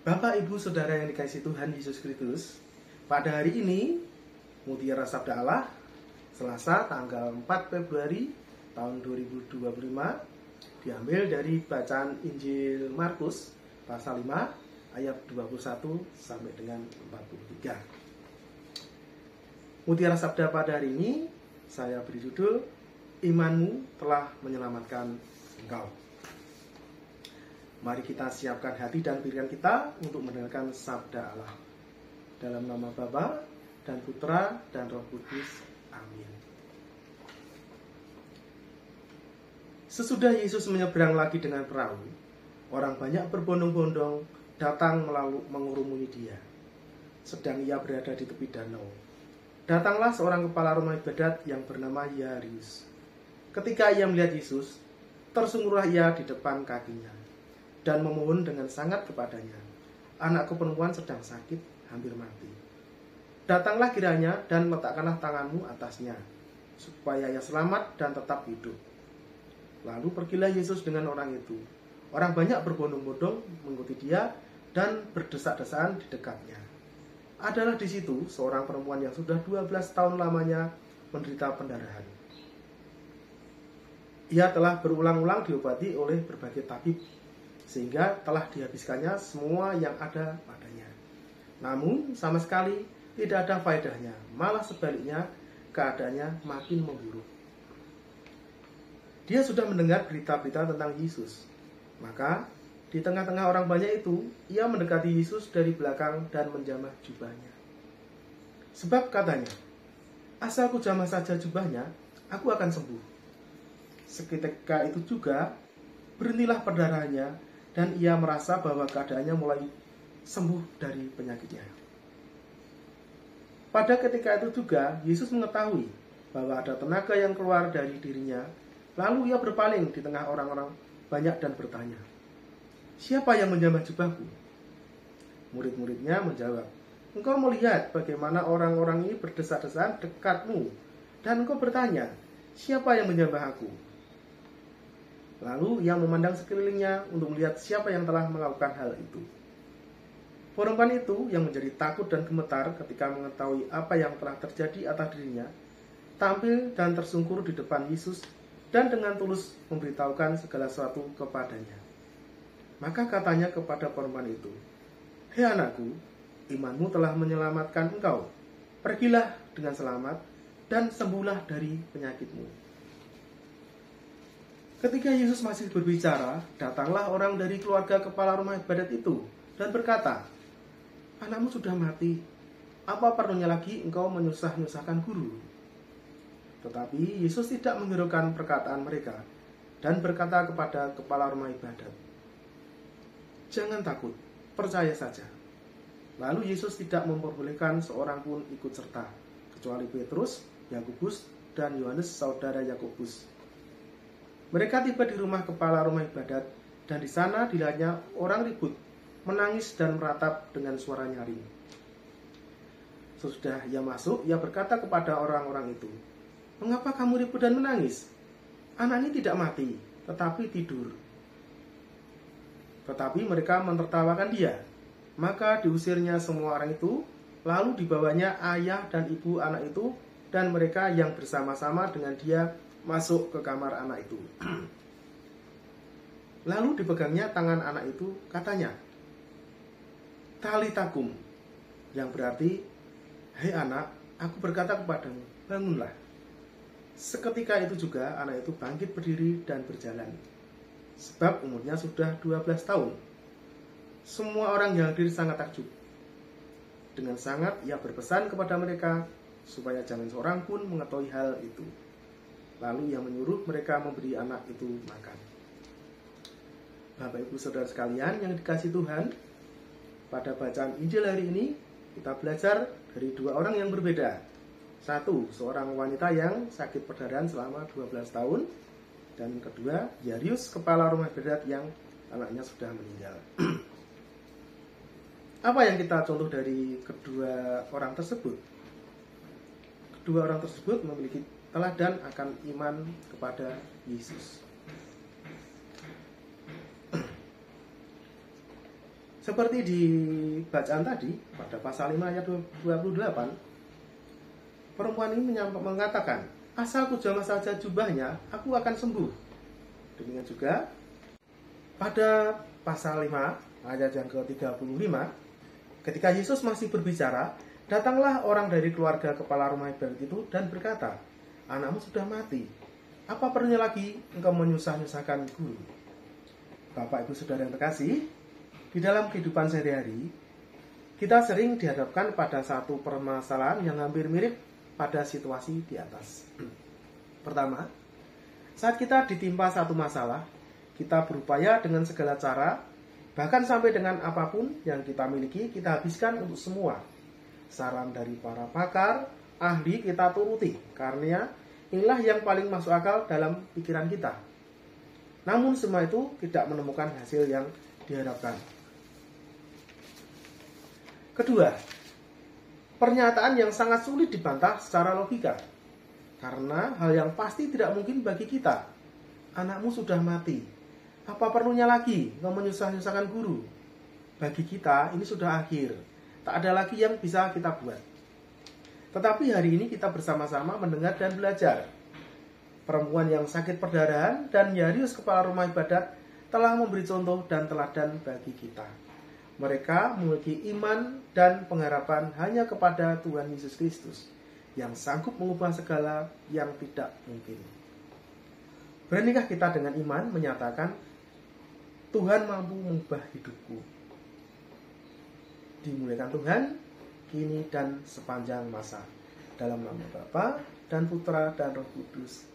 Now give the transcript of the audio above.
Bapak, Ibu, Saudara yang dikasihi Tuhan Yesus Kristus, pada hari ini Mutiara Sabda Allah, Selasa tanggal 4 Februari tahun 2025, diambil dari bacaan Injil Markus pasal 5 ayat 21 sampai dengan 43. Mutiara Sabda pada hari ini saya beri judul Imanmu telah menyelamatkan engkau. Mari kita siapkan hati dan pikiran kita untuk mendengarkan sabda Allah. Dalam nama Bapa dan Putra dan Roh Kudus. Amin. Sesudah Yesus menyeberang lagi dengan perahu, orang banyak berbondong-bondong datang mengurumuni dia. Sedang ia berada di tepi danau. Datanglah seorang kepala rumah ibadat yang bernama Yairus. Ketika ia melihat Yesus, tersungkurlah ia di depan kakinya dan memohon dengan sangat kepadanya, "Anakku perempuan sedang sakit, hampir mati. Datanglah kiranya dan letakkanlah tanganmu atasnya, supaya ia selamat dan tetap hidup." Lalu pergilah Yesus dengan orang itu. Orang banyak berbondong-bondong mengikuti dia dan berdesak-desakan di dekatnya. Adalah di situ seorang perempuan yang sudah 12 tahun lamanya menderita pendarahan. Ia telah berulang-ulang diobati oleh berbagai tabib, sehingga telah dihabiskannya semua yang ada padanya. Namun sama sekali tidak ada faedahnya, malah sebaliknya keadaannya makin memburuk. Dia sudah mendengar berita-berita tentang Yesus. Maka di tengah-tengah orang banyak itu, ia mendekati Yesus dari belakang dan menjamah jubahnya. Sebab katanya, "Asal ku jamah saja jubahnya, aku akan sembuh." Seketika itu juga berhentilah perdarahannya, dan ia merasa bahwa keadaannya mulai sembuh dari penyakitnya. Pada ketika itu juga, Yesus mengetahui bahwa ada tenaga yang keluar dari dirinya. Lalu ia berpaling di tengah orang-orang banyak dan bertanya, "Siapa yang menjamah jubahku?" Murid-muridnya menjawab, "Engkau melihat bagaimana orang-orang ini berdesak-desakan dekatmu, dan engkau bertanya, 'Siapa yang menjamah aku?'" Lalu ia memandang sekelilingnya untuk melihat siapa yang telah melakukan hal itu. Perempuan itu yang menjadi takut dan gemetar ketika mengetahui apa yang telah terjadi atas dirinya, tampil dan tersungkur di depan Yesus dan dengan tulus memberitahukan segala sesuatu kepadanya. Maka katanya kepada perempuan itu, "Hei anakku, imanmu telah menyelamatkan engkau. Pergilah dengan selamat dan sembuhlah dari penyakitmu." Ketika Yesus masih berbicara, datanglah orang dari keluarga kepala rumah ibadat itu dan berkata, "Anakmu sudah mati. Apa perlunya lagi engkau menyusah-nyusahkan guru?" Tetapi Yesus tidak menghiraukan perkataan mereka dan berkata kepada kepala rumah ibadat, "Jangan takut, percaya saja." Lalu Yesus tidak memperbolehkan seorang pun ikut serta, kecuali Petrus, Yakobus, dan Yohanes saudara Yakobus. Mereka tiba di rumah kepala rumah ibadat, dan di sana dilihatnya orang ribut, menangis dan meratap dengan suara nyaring. Sesudah ia masuk, ia berkata kepada orang-orang itu, "Mengapa kamu ribut dan menangis? Anak ini tidak mati, tetapi tidur." Tetapi mereka menertawakan dia. Maka diusirnya semua orang itu, lalu dibawanya ayah dan ibu anak itu, dan mereka yang bersama-sama dengan dia masuk ke kamar anak itu. Lalu dipegangnya tangan anak itu, katanya, "Talitakum," yang berarti, "Hei anak, aku berkata kepadamu, bangunlah." Seketika itu juga anak itu bangkit berdiri dan berjalan. Sebab umurnya sudah 12 tahun. Semua orang yang hadir sangat takjub. Dengan sangat ia berpesan kepada mereka supaya jangan seorang pun mengetahui hal itu. Lalu ia menyuruh mereka memberi anak itu makan. Bapak, Ibu, Saudara sekalian yang dikasihi Tuhan, pada bacaan Injil hari ini kita belajar dari dua orang yang berbeda. Satu, seorang wanita yang sakit perdarahan selama 12 tahun. Dan kedua, Yairus, kepala rumah ibadat yang anaknya sudah meninggal. Apa yang kita contoh dari kedua orang tersebut? Kedua orang tersebut memiliki teladan akan iman kepada Yesus. Seperti di bacaan tadi, pada pasal 5 ayat 28, perempuan ini mengatakan, asal ku jamah saja jubahnya, aku akan sembuh. Demikian juga pada pasal 5 ayat yang ke-35, ketika Yesus masih berbicara, datanglah orang dari keluarga kepala rumah ibadat itu dan berkata, anakmu sudah mati. Apa perlunya lagi engkau menyusah-nyusahkan guru? Bapak Ibu Saudara yang terkasih, di dalam kehidupan sehari-hari, kita sering dihadapkan pada satu permasalahan yang hampir mirip pada situasi di atas. Pertama, saat kita ditimpa satu masalah, kita berupaya dengan segala cara, bahkan sampai dengan apapun yang kita miliki, kita habiskan untuk semua. Saran dari para pakar, ahli kita turuti, karena inilah yang paling masuk akal dalam pikiran kita. Namun semua itu tidak menemukan hasil yang diharapkan. Kedua, pernyataan yang sangat sulit dibantah secara logika. Karena hal yang pasti tidak mungkin bagi kita. Anakmu sudah mati. Apa perlunya lagi engkau menyusah-nyusahkan guru? Bagi kita ini sudah akhir. Tak ada lagi yang bisa kita buat. Tetapi hari ini kita bersama-sama mendengar dan belajar. Perempuan yang sakit perdarahan dan Yairus kepala rumah ibadat telah memberi contoh dan teladan bagi kita. Mereka memiliki iman dan pengharapan hanya kepada Tuhan Yesus Kristus yang sanggup mengubah segala yang tidak mungkin. Beranikah kita dengan iman menyatakan Tuhan mampu mengubah hidupku? Dimuliakan Tuhan kini dan sepanjang masa. Dalam nama Bapa dan Putra dan Roh Kudus.